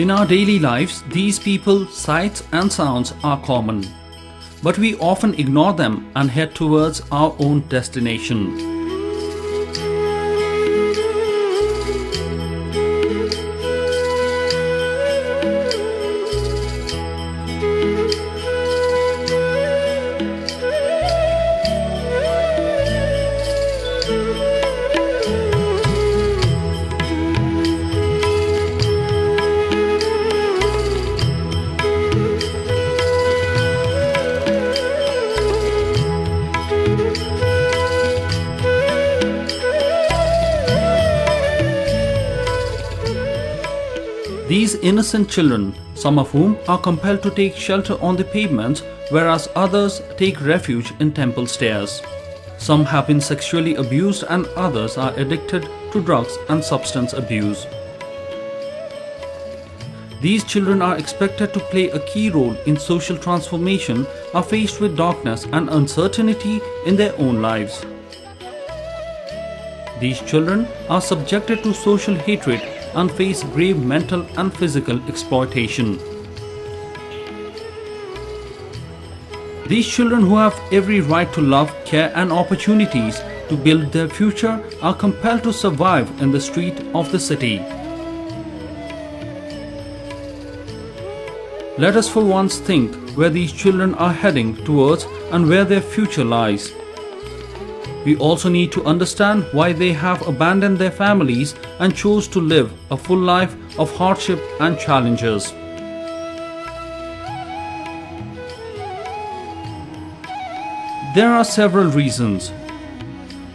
In our daily lives, these people, sights and sounds are common, but we often ignore them and head towards our own destination. These innocent children, some of whom are compelled to take shelter on the pavements, whereas others take refuge in temple stairs. Some have been sexually abused and others are addicted to drugs and substance abuse. These children are expected to play a key role in social transformation, are faced with darkness and uncertainty in their own lives. These children are subjected to social hatred and face grave mental and physical exploitation. These children, who have every right to love, care and opportunities to build their future, are compelled to survive in the street of the city. Let us for once think where these children are heading towards and where their future lies. We also need to understand why they have abandoned their families and chose to live a full life of hardship and challenges. There are several reasons.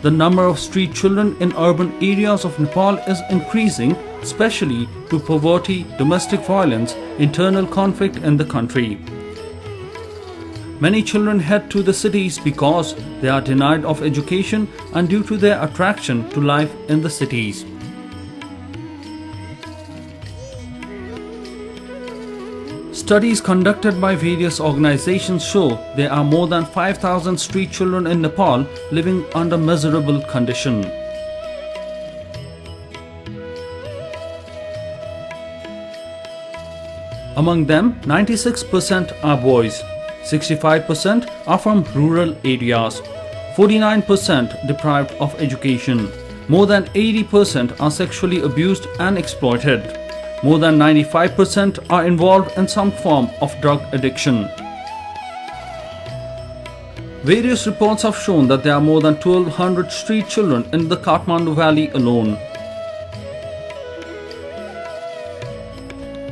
The number of street children in urban areas of Nepal is increasing, especially due to poverty, domestic violence, internal conflict in the country. Many children head to the cities because they are denied of education and due to their attraction to life in the cities. Studies conducted by various organizations show there are more than 5,000 street children in Nepal living under miserable conditions. Among them, 96% are boys. 65% are from rural areas, 49% deprived of education, more than 80% are sexually abused and exploited, more than 95% are involved in some form of drug addiction. Various reports have shown that there are more than 1,200 street children in the Kathmandu Valley alone.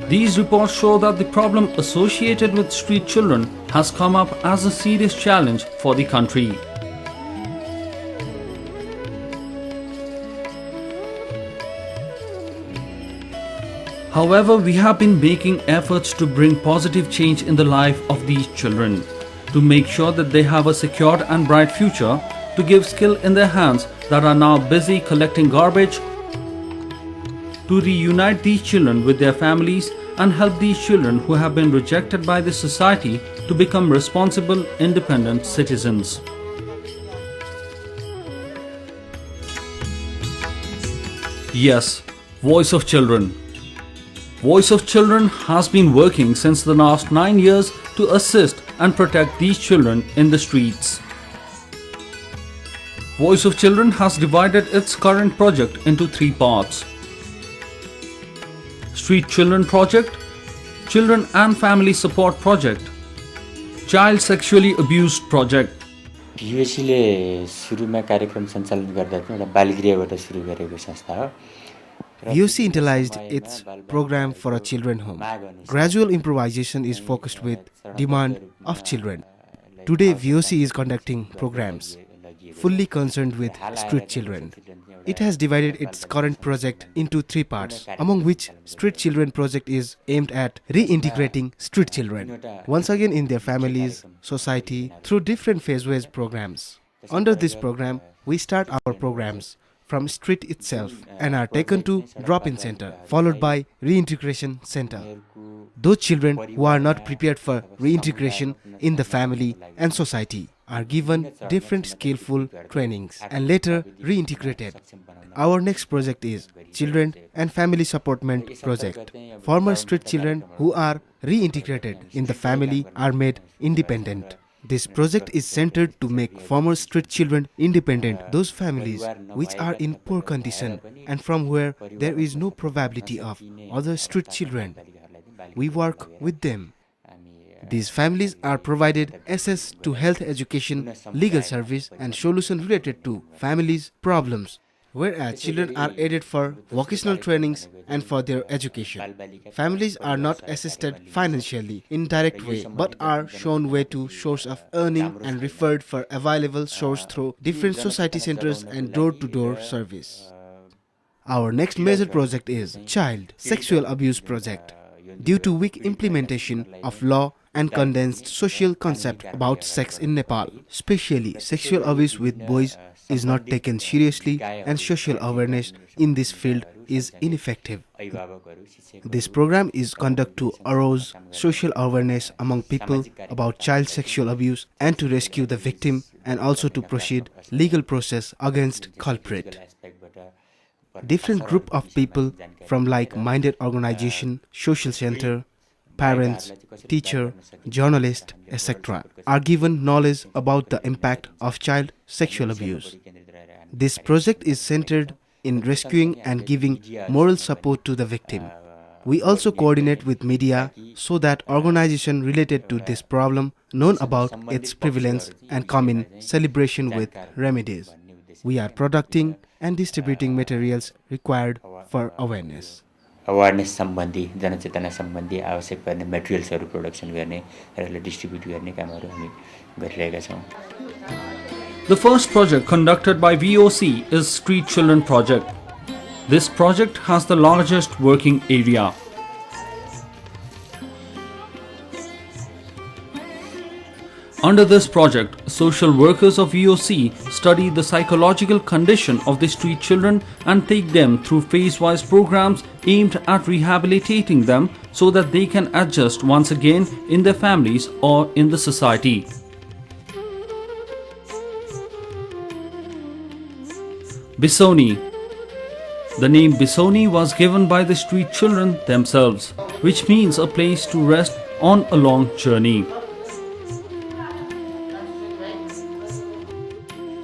These reports show that the problem associated with street children has come up as a serious challenge for the country. However, we have been making efforts to bring positive change in the life of these children, to make sure that they have a secured and bright future, to give skill in their hands that are now busy collecting garbage, to reunite these children with their families and help these children who have been rejected by the society to become responsible, independent citizens. Yes, Voice of Children. Voice of Children has been working since the last 9 years to assist and protect these children in the streets. Voice of Children has divided its current project into 3 parts. Street Children Project, Children and Family Support Project, Child Sexually Abused Project. VOC ले सुरुमा कार्यक्रम सञ्चालन गर्दा चाहिँ एउटा बालगृहबाट सुरु गरेको संस्था हो. VOC internalized its program for a children home. Gradual improvisation is focused with demand of children. Today, VOC is conducting programs fully concerned with street children. It has divided its current project into 3 parts, among which Street Children Project is aimed at reintegrating street children once again in their families, society, through different phase-wise programs. Under this program, we start our programs from street itself and are taken to drop-in center, followed by reintegration center. Those children who are not prepared for reintegration in the family and society are given different skillful trainings and later reintegrated. Our next project is Children and Family Supportment Project. Former street children who are reintegrated in the family are made independent. This project is centered to make former street children independent, those families which are in poor condition and from where there is no probability of other street children. We work with them. These families are provided access to health education, legal service and solution related to families' problems, whereas children are aided for vocational trainings and for their education. Families are not assisted financially in direct way but are shown way to source of earning and referred for available source through different society centers and door-to-door service. Our next major project is Child Sexual Abuse Project. Due to weak implementation of law and condensed social concept about sex in Nepal, especially sexual abuse with boys is not taken seriously and social awareness in this field is ineffective. This program is conducted to arouse social awareness among people about child sexual abuse and to rescue the victim and also to proceed legal process against culprit. Different group of people from like-minded organization, social center, parents, teacher, journalist, etc. are given knowledge about the impact of child sexual abuse. This project is centered in rescuing and giving moral support to the victim. We also coordinate with media so that organizations related to this problem know about its prevalence and come in celebration with remedies. We are producing and distributing materials required for awareness. Awareness सम्बन्धी जनचेतना सम्बन्धी आवश्यक पर्ने मटेरियल्सहरु production गर्ने र यसलाई distribute गर्ने कामहरु हामी गरिरहेका छौं. The first project conducted by VOC is Street Children Project. This project has the largest working area. Under this project, social workers of VOC study the psychological condition of the street children and take them through phase-wise programs aimed at rehabilitating them so that they can adjust once again in their families or in the society. Bisoni. The name Bisoni was given by the street children themselves, which means a place to rest on a long journey.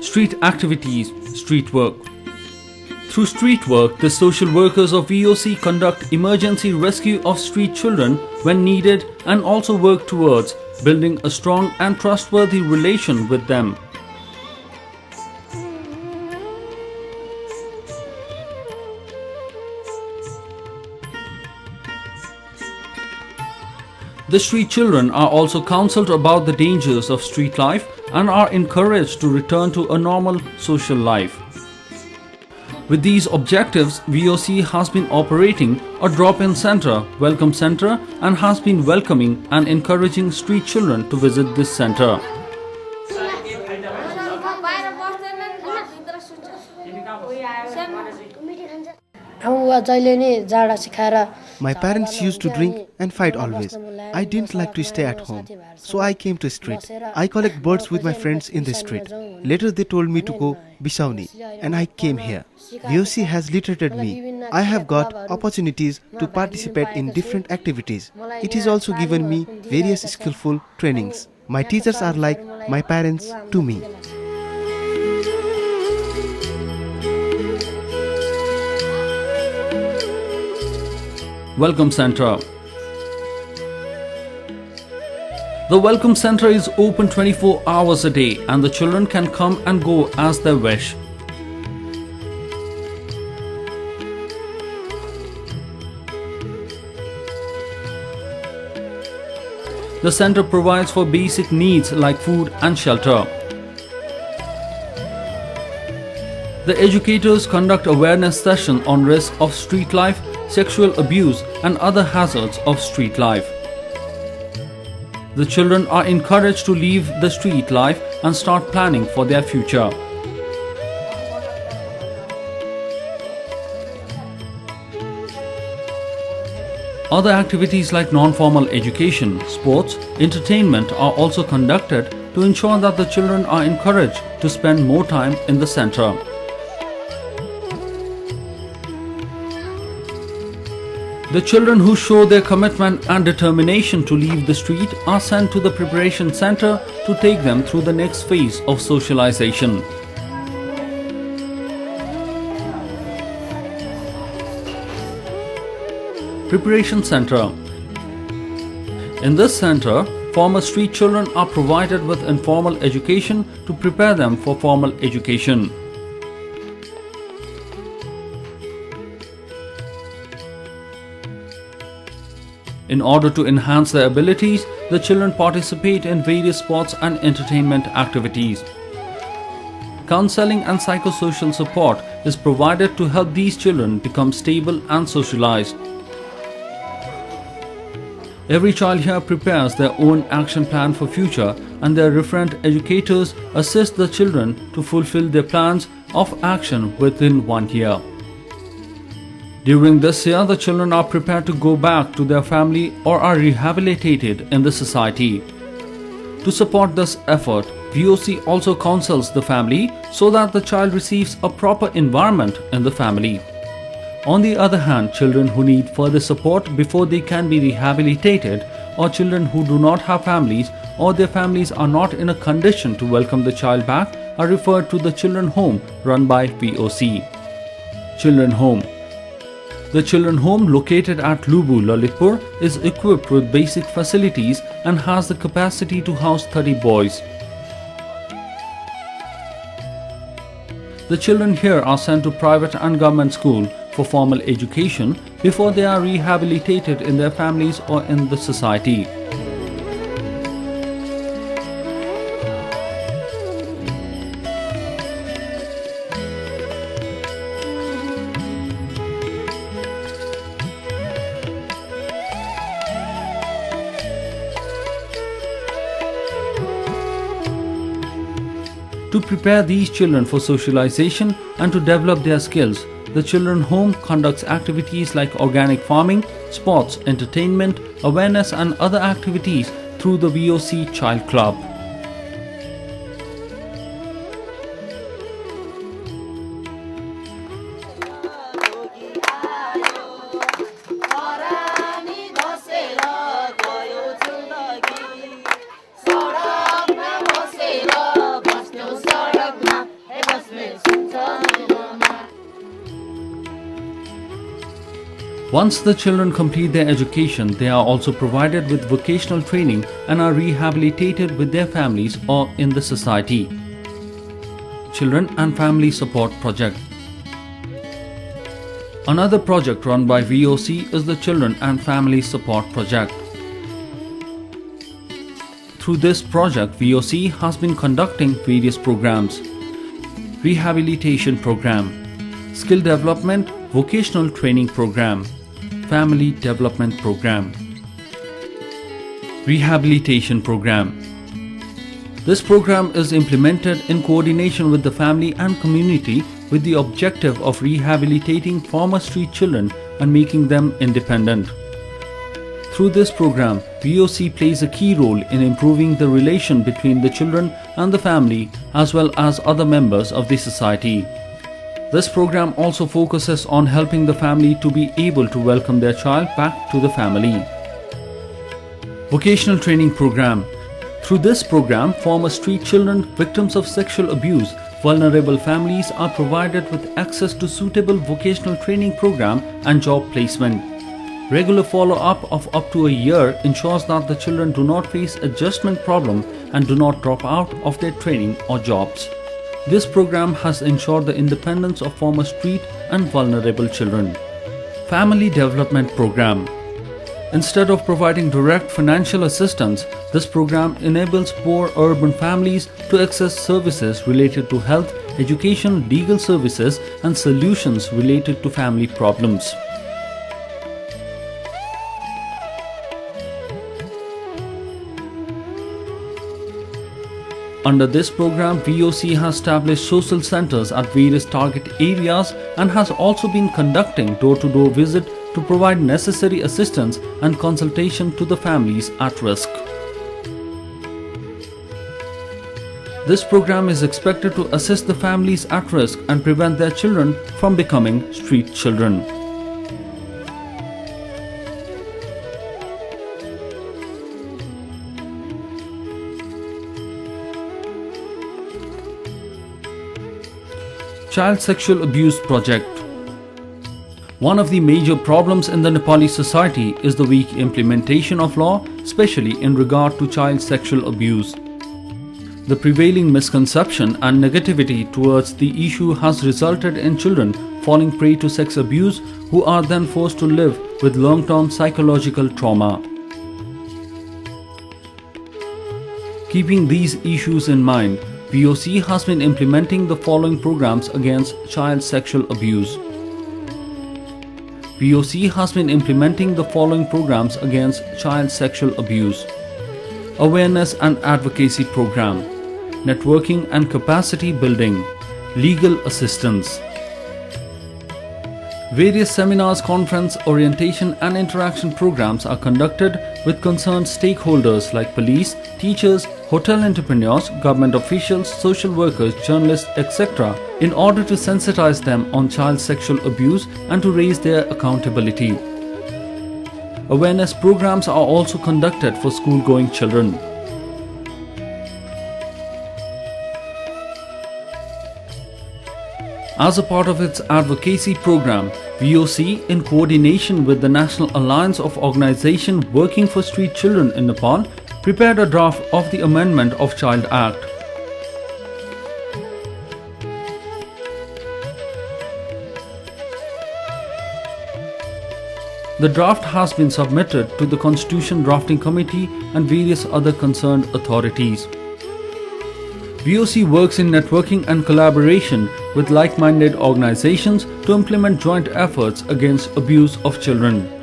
Street activities, street work. Through street work, the social workers of VOC conduct emergency rescue of street children when needed and also work towards building a strong and trustworthy relation with them. The street children are also counseled about the dangers of street life and are encouraged to return to a normal social life. With these objectives, VOC has been operating a drop-in center, welcome center, and has been welcoming and encouraging street children to visit this center. My parents used to drink and fight always. I didn't like to stay at home, so I came to street. I collect birds with my friends in the street. Later they told me to go Bisauni and I came here. VOC has literated me. I have got opportunities to participate in different activities. It has also given me various skillful trainings. My teachers are like my parents to me. Welcome Center. The Welcome Center is open 24 hours a day and the children can come and go as they wish. The center provides for basic needs like food and shelter. The educators conduct awareness sessions on risk of street life, sexual abuse and other hazards of street life. The children are encouraged to leave the street life and start planning for their future. Other activities like non-formal education, sports, entertainment are also conducted to ensure that the children are encouraged to spend more time in the center. The children who show their commitment and determination to leave the street are sent to the preparation center to take them through the next phase of socialization. Preparation Center. In this center, former street children are provided with informal education to prepare them for formal education. In order to enhance their abilities, the children participate in various sports and entertainment activities. Counseling and psychosocial support is provided to help these children become stable and socialized. Every child here prepares their own action plan for future, and their referent educators assist the children to fulfill their plans of action within 1 year. During this year, the children are prepared to go back to their family or are rehabilitated in the society. To support this effort, VOC also counsels the family so that the child receives a proper environment in the family. On the other hand, children who need further support before they can be rehabilitated, or children who do not have families or their families are not in a condition to welcome the child back, are referred to the children home run by VOC. Children home. The children home located at Lubu, Lalitpur is equipped with basic facilities and has the capacity to house 30 boys. The children here are sent to private and government school for formal education before they are rehabilitated in their families or in the society. To prepare these children for socialization and to develop their skills, the children home conducts activities like organic farming, sports, entertainment, awareness and other activities through the VOC Child Club. Once the children complete their education, they are also provided with vocational training and are rehabilitated with their families or in the society. Children and Family Support Project. Another project run by VOC is the Children and Family Support Project. Through this project, VOC has been conducting various programs. Rehabilitation Program, Skill Development, Vocational Training Program, Family Development Program, Rehabilitation Program. This program is implemented in coordination with the family and community with the objective of rehabilitating former street children and making them independent. Through this program, VOC plays a key role in improving the relation between the children and the family as well as other members of the society. This program also focuses on helping the family to be able to welcome their child back to the family. Vocational Training Program. Through this program, former street children, victims of sexual abuse, vulnerable families are provided with access to suitable vocational training program and job placement. Regular follow-up of up to a year ensures that the children do not face adjustment problem and do not drop out of their training or jobs. This program has ensured the independence of former street and vulnerable children. Family Development Program. Instead of providing direct financial assistance, this program enables poor urban families to access services related to health, education, legal services, and solutions related to family problems. Under this program, VOC has established social centers at various target areas and has also been conducting door-to-door visit to provide necessary assistance and consultation to the families at risk. This program is expected to assist the families at risk and prevent their children from becoming street children. Child Sexual Abuse Project. One of the major problems in the Nepali society is the weak implementation of law, especially in regard to child sexual abuse. The prevailing misconception and negativity towards the issue has resulted in children falling prey to sex abuse, who are then forced to live with long-term psychological trauma. Keeping these issues in mind, VOC has been implementing the following programs against child sexual abuse. VOC has been implementing the following programs against child sexual abuse: Awareness and Advocacy Program, Networking and Capacity Building, Legal Assistance. Various seminars, conference, orientation and interaction programs are conducted with concerned stakeholders like police, teachers, hotel entrepreneurs, government officials, social workers, journalists, etc. in order to sensitize them on child sexual abuse and to raise their accountability. Awareness programs are also conducted for school-going children. As a part of its advocacy program, VOC, in coordination with the National Alliance of Organizations Working for Street Children in Nepal, prepared a draft of the Amendment of Child Act. The draft has been submitted to the Constitution Drafting Committee and various other concerned authorities. VOC works in networking and collaboration with like-minded organizations to implement joint efforts against abuse of children.